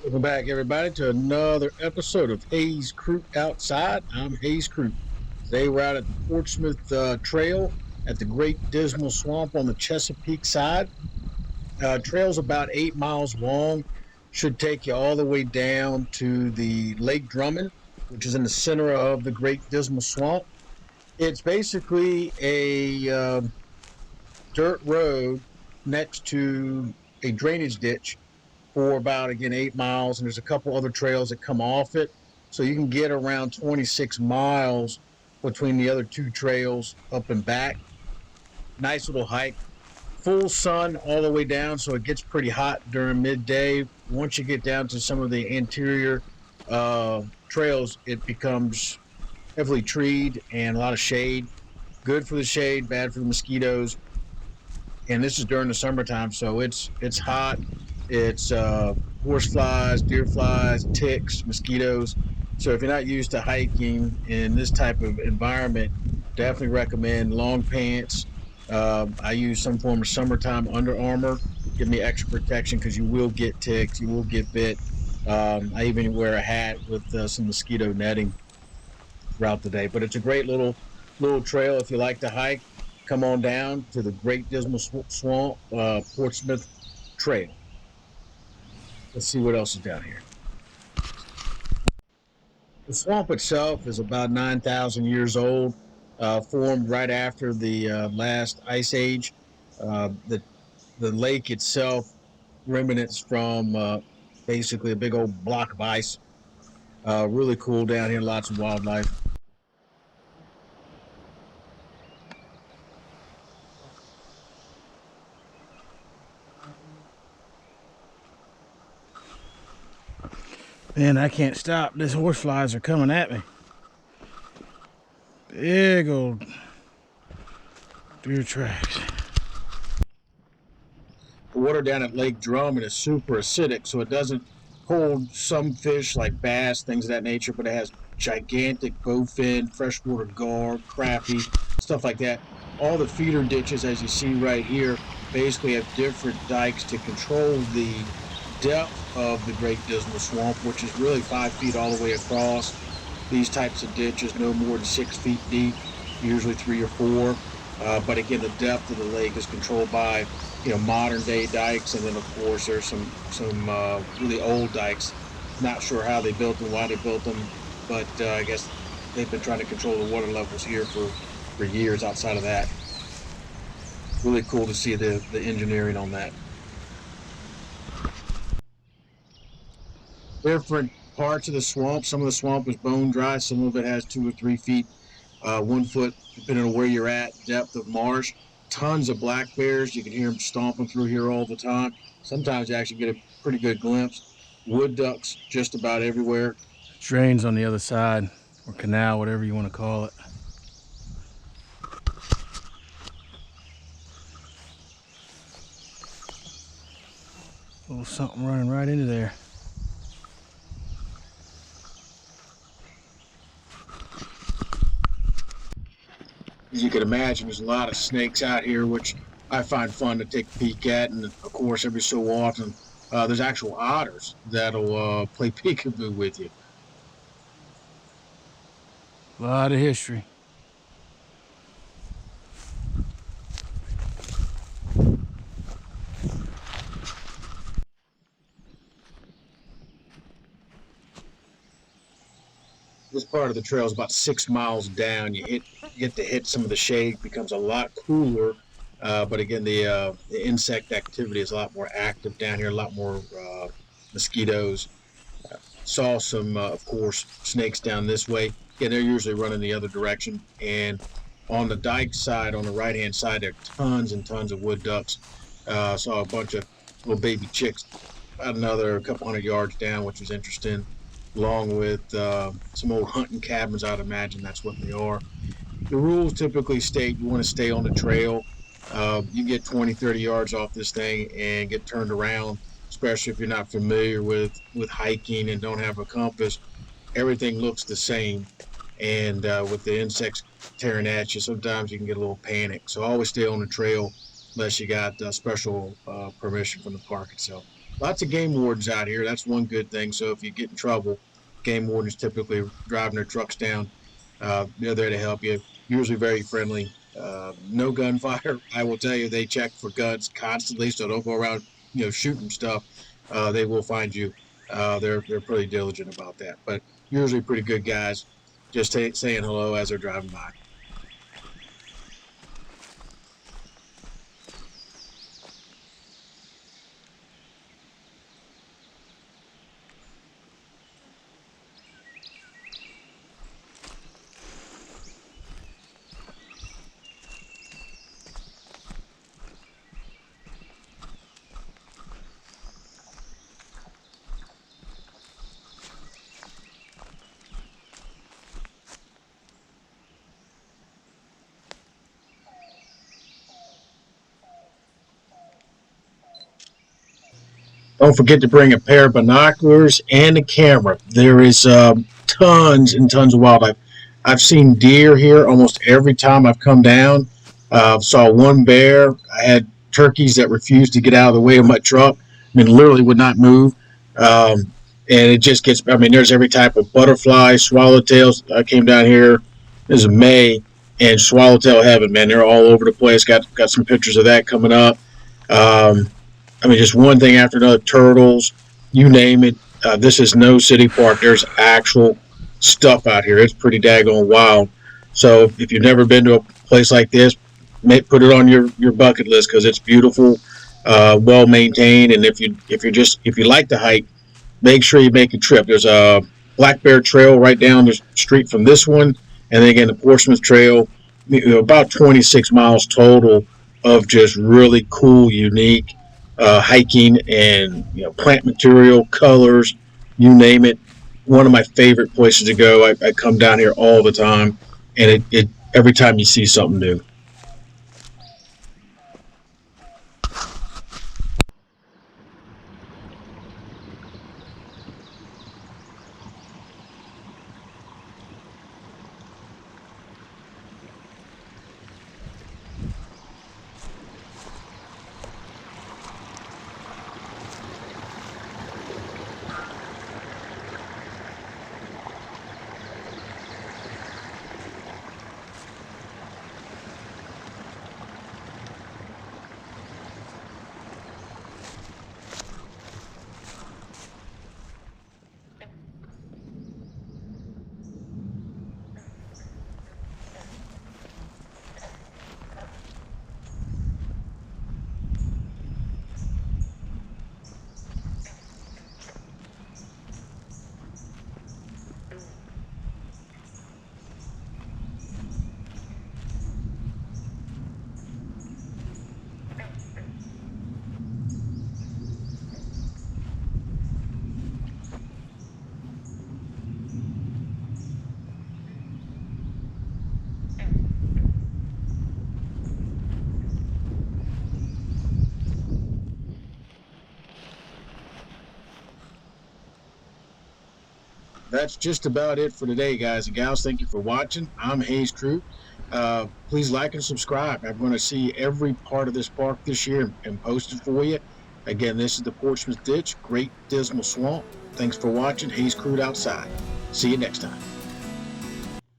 Welcome back, everybody, to another episode of Hayes Creek Outside. I'm Hayes Creek. Today we're out at the Portsmouth Trail at the Great Dismal Swamp on the Chesapeake side. Trail's about 8 miles long. Should take you all the way down to the Lake Drummond, which is in the center of the Great Dismal Swamp. It's basically a dirt road next to a drainage ditch for about, again, 8 miles, and there's a couple other trails that come off it, so you can get around 26 miles between the other two trails up and back. Nice little hike. Full sun all the way down, so it gets pretty hot during midday. Once you get down to some of the interior trails, it becomes heavily treed and a lot of shade. Good for the shade, bad for the mosquitoes. And this is during the summertime, so it's hot. It's horse flies, deer flies, ticks, mosquitoes. So if you're not used to hiking in this type of environment, definitely recommend long pants. I use some form of summertime Under Armour. Give me extra protection because you will get ticks, you will get bit. I even wear a hat with some mosquito netting throughout the day. But it's a great little trail if you like to hike. Come on down to the Great Dismal Swamp, Portsmouth Trail. Let's see what else is down here. The swamp itself is about 9,000 years old, formed right after the last ice age. The lake itself remnants from basically a big old block of ice. Really cool down here, lots of wildlife. Man, I can't stop. These horse flies are coming at me. Big old deer tracks. The water down at Lake Drummond is super acidic, so it doesn't hold some fish like bass, things of that nature, but it has gigantic bowfin, freshwater gar, crappie, stuff like that. All the feeder ditches, as you see right here, basically have different dikes to control the depth of the Great Dismal Swamp, which is really 5 feet all the way across. These types of ditches no more than 6 feet deep, usually 3 or 4. But again, the depth of the lake is controlled by modern day dikes, and then of course there's some really old dikes. Not sure how they built them, why they built them, but I guess they've been trying to control the water levels here for years. Outside of that, really cool to see the engineering on that. Different parts of the swamp. Some of the swamp is bone dry. Some of it has 2 or 3 feet, 1 foot, depending on where you're at, depth of marsh. Tons of black bears. You can hear them stomping through here all the time. Sometimes you actually get a pretty good glimpse. Wood ducks just about everywhere. Drains on the other side, or canal, whatever you want to call it. A little something running right into there. As you can imagine, there's a lot of snakes out here, which I find fun to take a peek at. And of course, every so often, there's actual otters that'll play peekaboo with you. A lot of history. This part of the trail is about 6 miles down. You get to hit some of the shade, becomes a lot cooler. But again, the insect activity is a lot more active down here, a lot more mosquitoes. Saw some, of course, snakes down this way. Yeah, they're usually running the other direction. And on the dike side, on the right-hand side, there are tons and tons of wood ducks. Saw a bunch of little baby chicks about another couple hundred yards down, which was interesting, along with some old hunting cabins. I'd imagine that's what they are. The rules typically state you want to stay on the trail. You get 20, 30 yards off this thing and get turned around, especially if you're not familiar with hiking and don't have a compass. Everything looks the same, and with the insects tearing at you, sometimes you can get a little panic. So always stay on the trail unless you got special permission from the park itself. Lots of game wardens out here. That's one good thing. So if you get in trouble, game wardens typically driving their trucks down. They're there to help you. Usually very friendly. No gunfire. I will tell you, they check for guns constantly, so don't go around, shooting stuff. They will find you. They're pretty diligent about that, but usually pretty good guys. Just saying hello as they're driving by. Don't forget to bring a pair of binoculars and a camera. There is tons and tons of wildlife. I've seen deer here almost every time I've come down. Saw one bear. I had turkeys that refused to get out of the way of my truck. I mean, literally would not move. And it just gets, I mean, there's every type of butterfly, swallowtails. I came down here, this is May, and swallowtail heaven, man. They're all over the place. Got some pictures of that coming up. Um, I mean, just one thing after another. Turtles, you name it. This is no city park. There's actual stuff out here. It's pretty daggone wild. So if you've never been to a place like this, put it on your bucket list because it's beautiful, well maintained, and if you like to hike, make sure you make a trip. There's a Black Bear Trail right down the street from this one, and then again the Portsmouth Trail. About 26 miles total of just really cool, unique hiking and plant material, colors, you name it. One of my favorite places to go. I come down here all the time, and it every time you see something new. That's just about it for today, guys and gals. Thank you for watching. I'm Hayes Crew. Please like and subscribe. I'm going to see every part of this park this year and post it for you. Again, this is the Portsmouth Ditch, Great Dismal Swamp. Thanks for watching. Hayes Crew outside. See you next time.